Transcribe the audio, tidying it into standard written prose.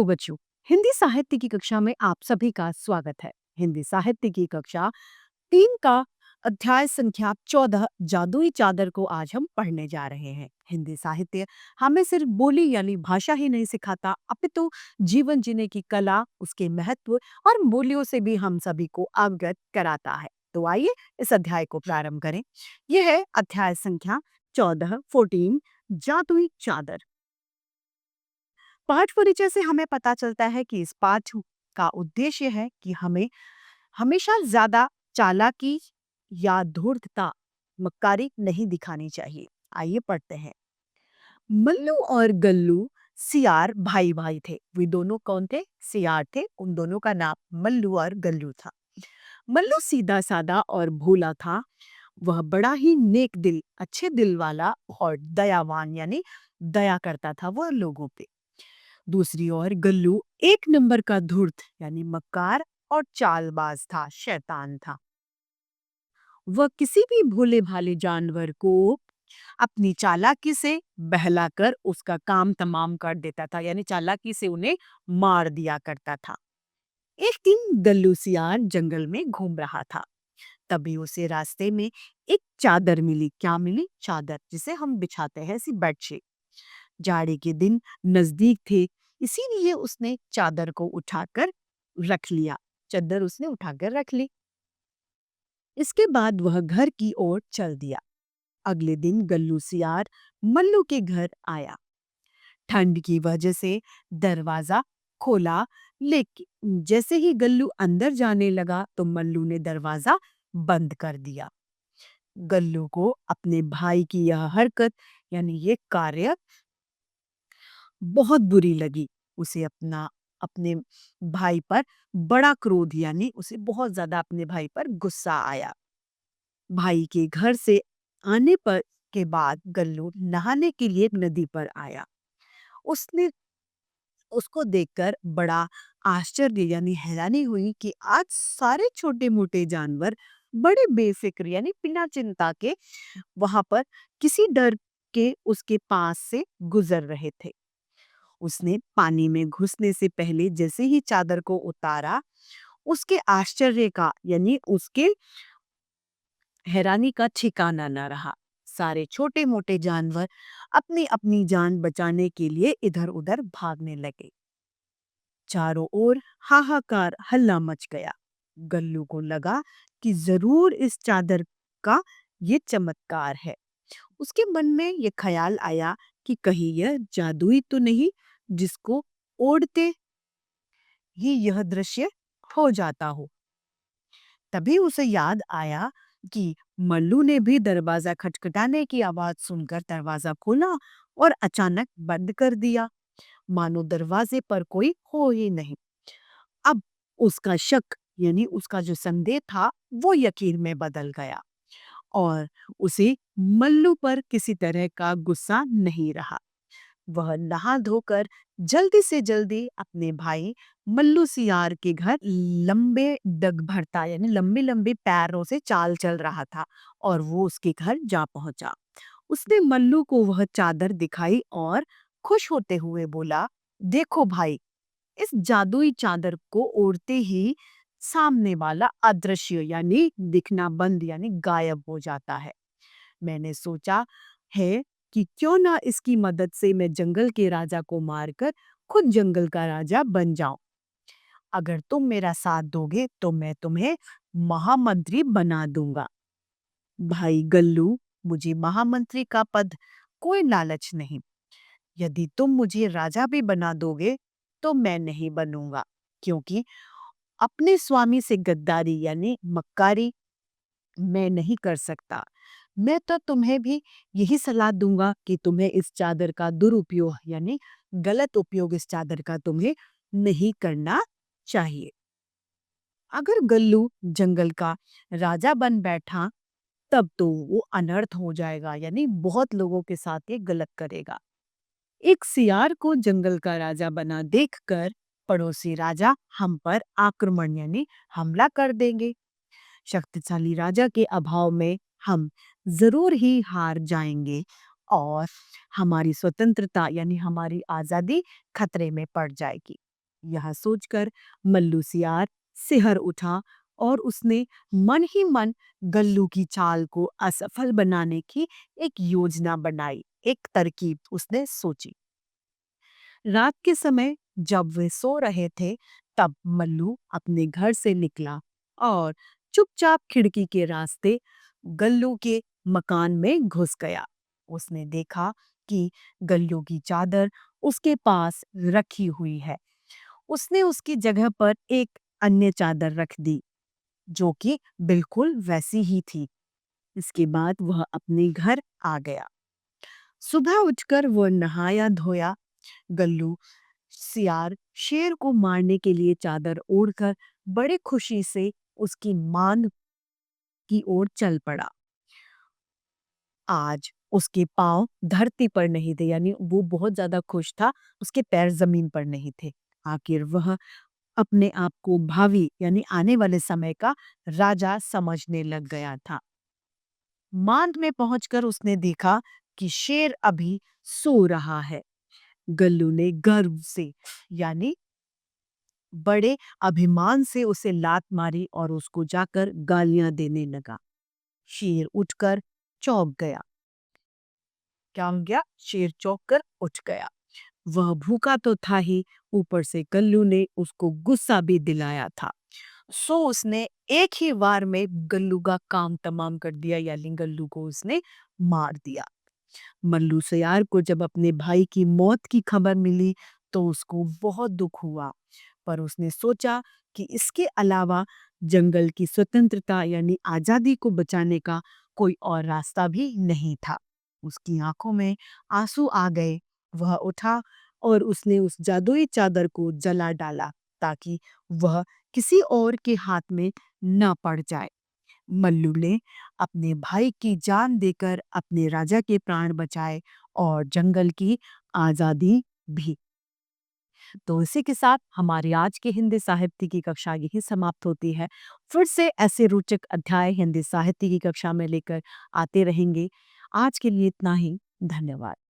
बच्चों, हिंदी साहित्य की कक्षा में आप सभी का स्वागत है। हिंदी साहित्य की कक्षा 3 का अध्याय संख्या 14 जादुई चादर को आज हम पढ़ने जा रहे हैं। हिंदी साहित्य हमें सिर्फ बोली यानी भाषा ही नहीं सिखाता, अपितु जीवन जीने की कला, उसके महत्व और मूल्यों से भी हम सभी को अवगत कराता है। तो आइए इस अध्याय को प्रारंभ करें। यह है अध्याय संख्या 14 जादुई चादर। पाठ परिचय से हमें पता चलता है कि इस पाठ का उद्देश्य है कि हमें हमेशा ज्यादा चालाकी या धूर्तता, मक्कारी नहीं दिखानी चाहिए। आइए पढ़ते हैं। मल्लू और गल्लू सियार भाई भाई थे। वे दोनों कौन थे? सियार थे। उन दोनों का नाम मल्लू और गल्लू था। मल्लू सीधा साधा और भोला था। वह बड़ा ही नेक दिल, अच्छे दिल वाला और दयावान यानी दया करता था वह लोगों पे। दूसरी ओर गल्लू एक नंबर का धूर्त यानी मक्कार और चालबाज था, शैतान था। वह किसी भी भोले भाले जानवर को अपनी चालाकी से बहलाकर उसका काम तमाम कर देता था, यानी चालाकी से उन्हें मार दिया करता था। एक दिन गल्लू सियार जंगल में घूम रहा था। तभी उसे रास्ते में एक चादर मिली। क्या मिली? चादर, जिसे हम बिछाते हैं, ऐसी बेडशीट। जाड़े के दिन नजदीक थे, इसीलिए उसने चादर को उठाकर रख लिया। चादर उसने उठाकर रख ली। इसके बाद वह घर की ओर चल दिया। अगले दिन गल्लू सियार मल्लू के घर आया। ठंड की वजह से दरवाजा खोला, लेकिन जैसे ही गल्लू अंदर जाने लगा तो मल्लू ने दरवाजा बंद कर दिया। गल्लू को अपने भाई की यह हरकत यानी ये कार्य बहुत बुरी लगी। उसे अपने भाई पर बड़ा क्रोध यानी उसे बहुत ज्यादा अपने भाई पर गुस्सा आया। भाई के घर से आने पर के बाद गल्लू नहाने के लिए नदी पर आया। उसने उसको देखकर बड़ा आश्चर्य यानी हैरानी हुई कि आज सारे छोटे मोटे जानवर बड़े बेफिक्र यानी बिना चिंता के वहां पर किसी डर के उसके पास से गुजर रहे थे। उसने पानी में घुसने से पहले जैसे ही चादर को उतारा, उसके आश्चर्य का यानी उसके हैरानी का ठिकाना न रहा। सारे छोटे मोटे जानवर अपनी अपनी जान बचाने के लिए इधर उधर भागने लगे। चारों ओर हाहाकार हल्ला मच गया। गल्लू को लगा कि जरूर इस चादर का ये चमत्कार है। उसके मन में ये ख्याल आया कि कहीं यह जादुई तो नहीं, जिसको ओढ़ते ही यह दृश्य हो जाता हो। तभी उसे याद आया कि मल्लू ने भी दरवाजा खटखटाने की आवाज सुनकर दरवाजा खोला और अचानक बंद कर दिया, मानो दरवाजे पर कोई हो ही नहीं। अब उसका शक यानी उसका जो संदेह था वो यकीन में बदल गया और उसे मल्लू पर किसी तरह का गुस्सा नहीं रहा। वह नहा धोकर जल्दी से जल्दी अपने भाई मल्लू सियार के घर लंबे डग भरता यानी लंबे लंबे पैरों से चाल चल रहा था और वो उसके घर जा पहुंचा। उसने मल्लू को वह चादर दिखाई और खुश होते हुए बोला, देखो भाई, इस जादुई चादर को ओढ़ते ही सामने वाला अदृश्य यानी दिखना बंद यानी गायब हो जाता है। मैंने सोचा है कि क्यों ना इसकी मदद से मैं जंगल के राजा को मारकर खुद जंगल का राजा बन जाऊं। अगर तुम मेरा साथ दोगे तो मैं तुम्हें महामंत्री बना दूंगा। भाई गल्लू, मुझे महामंत्री का पद कोई लालच नहीं। यदि तुम मुझे राजा भी बना दोगे तो मैं नहीं बनूंगा, क्योंकि अपने स्वामी से गद्दारी यानी मक्कारी मैं नहीं कर सकता। मैं तो तुम्हें भी यही सलाह दूंगा कि तुम्हें इस चादर का दुरुपयोग यानी गलत उपयोग इस चादर का तुम्हें नहीं करना चाहिए। अगर गल्लू जंगल का राजा बन बैठा तब तो वो अनर्थ हो जाएगा, यानी बहुत लोगों के साथ ये गलत करेगा। एक सियार को जंगल का राजा बना देखकर पड़ोसी राजा हम पर आक्रमण यानी हमला कर देंगे। शक्तिशाली राजा के अभाव में हम जरूर ही हार जाएंगे और हमारी स्वतंत्रता यानी हमारी आजादी खतरे में पड़ जाएगी। यह सोचकर मल्लू सियार सिहर उठा और उसने मन ही मन गल्लू की चाल को असफल बनाने की एक योजना बनाई, एक तरकीब उसने सोची। रात के समय जब वे सो रहे थे, तब मल्लू अपने घर से निकला और चुपचाप खिड़की के रास्ते गल्लू के मकान में घुस गया। उसने देखा कि गल्लू की चादर उसके पास रखी हुई है। उसने उसकी जगह पर एक अन्य चादर रख दी, जो कि बिल्कुल वैसी ही थी। इसके बाद वह अपने घर आ गया। सुबह उठकर वह नहाया धोया। गल्लू सियार शेर को मारने के लिए चादर ओढ़कर बड़े खुशी से उसकी मांद की ओर चल पड़ा। आज उसके पांव धरती पर नहीं थे, यानी वो बहुत ज्यादा खुश था। उसके पैर जमीन पर नहीं थे। आखिर वह अपने आप को भावी यानी आने वाले समय का राजा समझने लग गया था। मांद में पहुंचकर उसने देखा कि शेर अभी सो रहा है। गल्लू ने गर्व से यानी बड़े अभिमान से उसे लात मारी और उसको जाकर गालियां देने लगा। शेर उठकर चौंक गया। क्या हो गया? शेर चौंक कर उठ गया। वह भूखा तो था ही, ऊपर से गल्लू ने उसको गुस्सा भी दिलाया था। सो उसने एक ही वार में गल्लू का काम तमाम कर दिया, यानी गल्लू को उसने मार दिया। मल्लू सयार को जब अपने भाई की मौत की खबर मिली तो उसको बहुत दुख हुआ, पर उसने सोचा कि इसके अलावा जंगल की स्वतंत्रता यानी आजादी को बचाने का कोई और रास्ता भी नहीं था। उसकी आंखों में आंसू आ गए। वह उठा और उसने उस जादुई चादर को जला डाला ताकि वह किसी और के हाथ में न पड़ जाए। मल्लू ने अपने भाई की जान देकर अपने राजा के प्राण बचाए और जंगल की आजादी भी। तो इसी के साथ हमारी आज की हिंदी साहित्य की कक्षा यही समाप्त होती है। फिर से ऐसे रोचक अध्याय हिंदी साहित्य की कक्षा में लेकर आते रहेंगे। आज के लिए इतना ही। धन्यवाद।